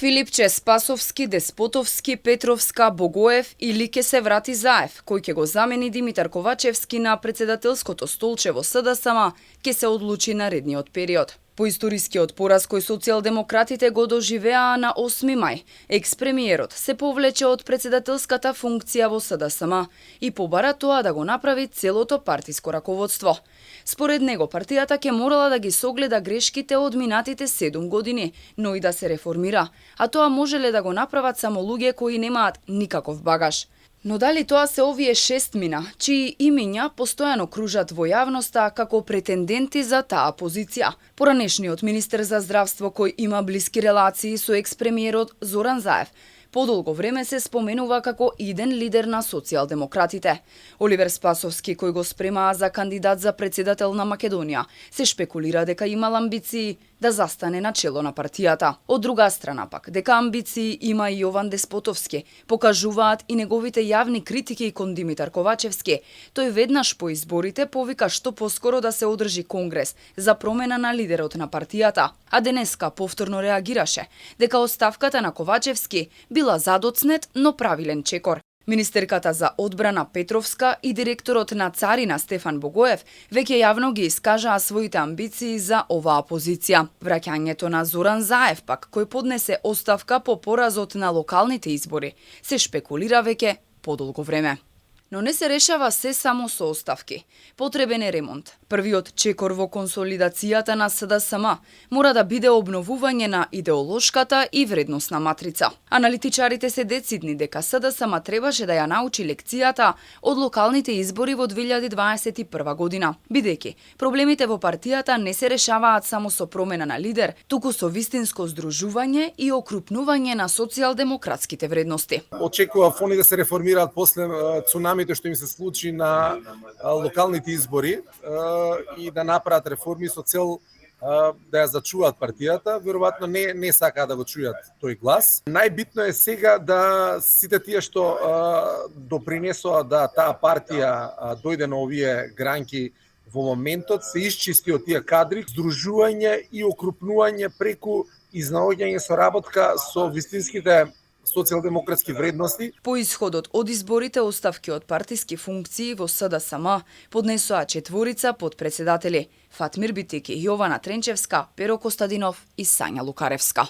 Филипче, Спасовски, Деспотовски, Петровска, Богоев или ќе се врати Заев, кој ќе го замени Димитар Ковачевски на председателското столче во СДСМ, ќе се одлучи наредниот период. По историскиот пораз кој социјалдемократите го доживеа на 8 мај, екс-премиерот се повлече од председателската функција во СДСМ и побара тоа да го направи целото партиско раководство. Според него, партијата ќе морала да ги согледа грешките од минатите 7 години, но и да се реформира, а тоа можеле да го направат само луѓе кои немаат никаков багаж. Но дали тоа се овие 6 мина, чии имиња постојано кружат во јавноста како претенденти за таа позиција? Поранешниот министер за здравство кој има блиски релации со екс-премиерот Зоран Заев, подолго време се споменува како иден лидер на социјалдемократите. Оливер Спасовски, кој го спремаа за кандидат за председател на Македонија, се шпекулира дека имал амбиции да застане на чело на партијата. Од друга страна пак, дека амбиции има и Јован Деспотовски, покажуваат и неговите јавни критики кон Димитар Ковачевски. Тој веднаш по изборите повика што поскоро да се одржи конгрес за промена на лидерот на партијата, а денеска повторно реагираше дека оставката на Ковачевски била задоцнет, но правилен чекор. Министерката за одбрана Петровска и директорот на Царина Стефан Богоев веќе јавно ги искажаа своите амбиции за оваа позиција. Враќањето на Зоран Заев пак, кој поднесе оставка по поразот на локалните избори, се шпекулира веќе подолго време. Но не се решава се само со оставки. Потребен е ремонт. Првиот чекор во консолидацијата на СДСМ мора да биде обновување на идеолошката и вредносна матрица. Аналитичарите се децидни дека СДСМ требаше да ја научи лекцијата од локалните избори во 2021 година, бидејќи проблемите во партијата не се решаваат само со промена на лидер, туку со вистинско здружување и окрупнување на социјалдемократските вредности. Очекував они да се реформираат после цунамито што им се случи на локалните избори и да направат реформи со цел да ја зачуваат партијата. Веројатно не сакаа да го чујат тој глас. Најбитно е сега да сите тие што допринесоа да таа партија дојде на овие гранки во моментот, се исчисти од тие кадри, здружување и окрупнување преку изнаоѓање соработка со вистинските социјалдемократски вредности. По исходот од изборите, оставки од партиски функции во СДСМ поднесоа четворица подпредседатели: Фатмир Битики, Јована Тренчевска, Перо Костадинов и Сања Лукаревска.